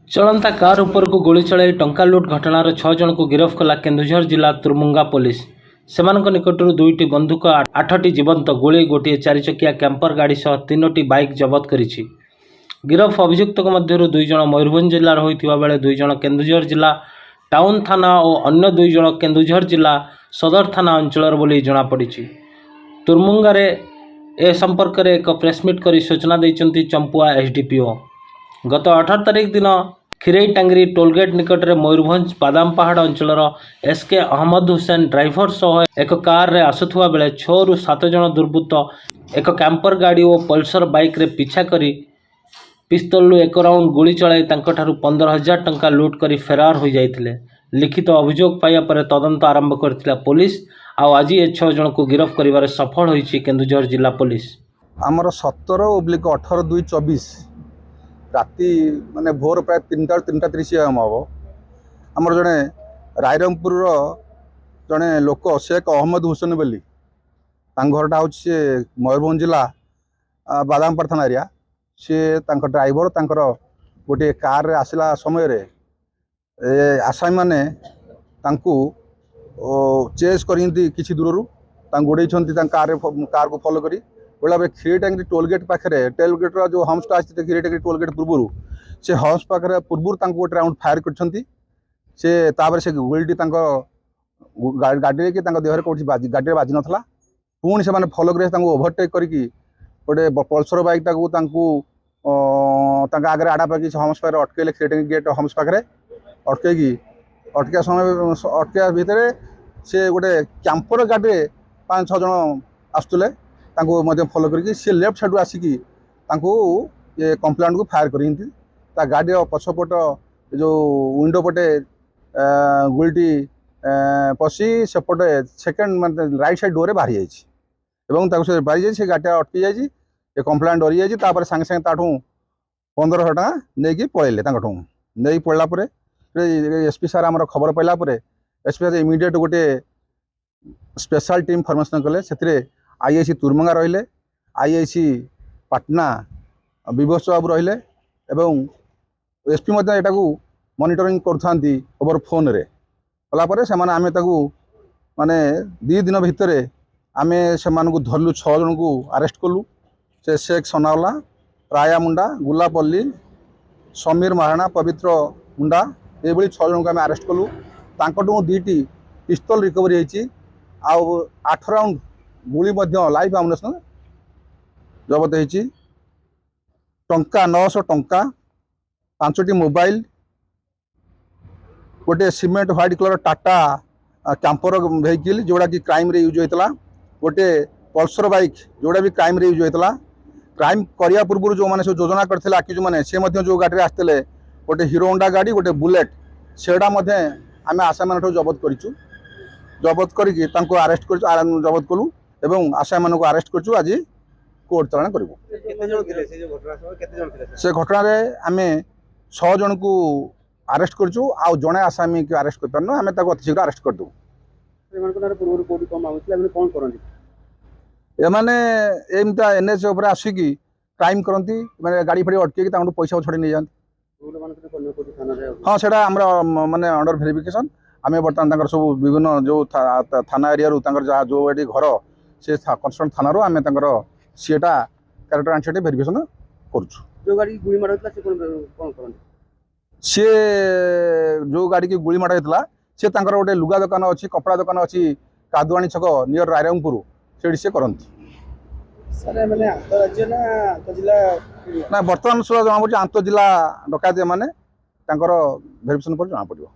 चलंता car उपर को गोली चलाई टंका लुट घटनार 6 जन को गिरफ्त कला केन्दुझर जिला तुरमुंगा पुलिस। सेमानक निकटरू 2टी बंदूक 8टी जीवंत गोली गोटे 4 चकिया कैंपर गाड़ी सह 3टी बाइक जबत करिछि। गिरफ अभियुक्तक मध्यरु 2 जन मयूरभंज जिल्लार होइतिबा बेले 2 जन केन्दुझर जिला टाउन थाना और अन्य 2 जन केन्दुझर जिला सदर थाना अंचलर बोली जना पड़िछि। तुरमुंगारे ए संपर्क में एक प्रेसमिट कर सूचना देइचंती चंपुआ एसडीपीओ। गत 18 तारिख दिन खिरई टांगरी टोलगेट निकट में मयूरभंज बादाम पहाड़ अंचलर एसके अहमद हुसैन ड्राइवर सह एक कार रे आसुथुवा बेले 6 ରୁ 7 जन दुर्बृत्त एक कैंपर गाड़ी और पल्सर बाइक रे पीछा करी पिस्तल एक राउंड गोली चलाई 15,000 टंका लुट कर फेरार हो जाइथिले। लिखित अभियोग पाइबा पर तदंत आरंभ करथिला पुलिस। आज ए 6 जन को गिरफ्त करिवारे सफल होइछि केन्दुझर जिला पुलिस। आमर 17/18/2024 राति माने भोर प्राय 3:30 हम हम आमर जड़े रायरंगपुर जड़े लोक शेख अहमद हुसैन बोली घरटा हूँ सी मयूरभंज जिला बादामपाड़ थाना एरिया। सी ड्राइवर गोटे कार आसला समय आसामी मैंने चेस करी किसी दूर गोड़े कार को फॉलो करी बोला खिरी टांगी टोलगेट पाखे टोलगेट जो हम्सटा आते खिरी टांगी टोलगेट पूर्व से हम्स पाखे पूर्व गोटे राउंड फायर कर से गोलटी गाड़ी कि देहर कौटी गाड़ी बाजि नाला पुणी से फॉलो कर ओभरटेक करके गोटे पल्सर बाइकटा आगे आड़ा पाकि हम्स पाखे अटकैले खिरी टांगी गेट हम्स पाखे अटकै समय अटकैया भितर से गोटे कैंपर गाड़ी 5-6 जन आसुले फॉलो करके सी लेफ्ट साइड आसिकी ये कंप्लेंट को फायर कर गाड़ी पछपट जो विंडो पटे गोलटी पशि सेपटे सेकेंड मतलब राइट साइड डोर बाहरी जाइए बाहरी जाइए गाड़ी अटकी जाइए ये कंप्लेंट डरी जाइए सागे सागे 15,000 टका नहीं पलैले नहीं पड़ा एसपी सार आम खबर पाइला एसपी सार इमिडिएट गोटे स्पेशल टीम फॉर्मेशन कले से आईआईसी तुरमुंगा रहिले आईआईसी पाटना विभस बाबू रहिले एवं एसपी यहाँ मॉनिटरिंग कर ओवर फोन रे कलापर से आम माने 2 दिन भितर आम से धरलु 6 जन को अरेस्ट कलु। से शेख सनावला राया मुंडा गुलापल्ली समीर महाराणा पवित्र मुंडा ये 6 जन को आम अरेस्ट कलु। तांकटू 2टी पिस्तल रिकवरी होती 8 राउंड गुली लाइव आमुनेशन जबत होती टंका 900 टंका 5टी मोबाइल गोटे cement white colour Tata camper vehicle जोड़ा कि क्राइम रे यूज होता गोटे पल्सर बाइक जोड़ा भी क्राइम रे यूज होता क्राइम करिया पूर्व जो मैंने सब योजना करते आक्यूज मैंने से जो गाड़ी आसते गोटे हीरो होंडा गाड़ी गोटे बुलेट सेटा आम आशा मान जबत करूँ जबत करके अरेस्ट कर जबत कलु एवं आशा मान को अरेस्ट कर आज कोर्ट चालाण करूँ। से घटना आम 6 जन को अरेस्ट करूँ आउ जड़े आसामी को अरेस्ट कर पारन आम अति शीघ्र अरेस्ट करदे। एमाने एमता एनएच उपर आसिकी क्राइम करती मैंने गाड़ी फाड़ी अटके पैसा छड़े नहीं जाती। हाँ से माने अंडर भेरिफिकेशन आम बर्तमान सब विभिन्न जो थाना एरिया जहाँ जो ये घर से कंसर्न थाना आम सीटा क्यारेक्टर आंसर भेरिफिकेशन कर सी जो गाड़ी की गुली माड़ा होता सी गोटे लुगा दुकान अच्छी कपड़ा दुकान अच्छी कादुआणी छक नियर रायरंगपुर से करती ना बर्तमान सुधा जना पड़ी आंतर जिला डकायत मैंने भेरिफिकेशन पर जना पड़ो।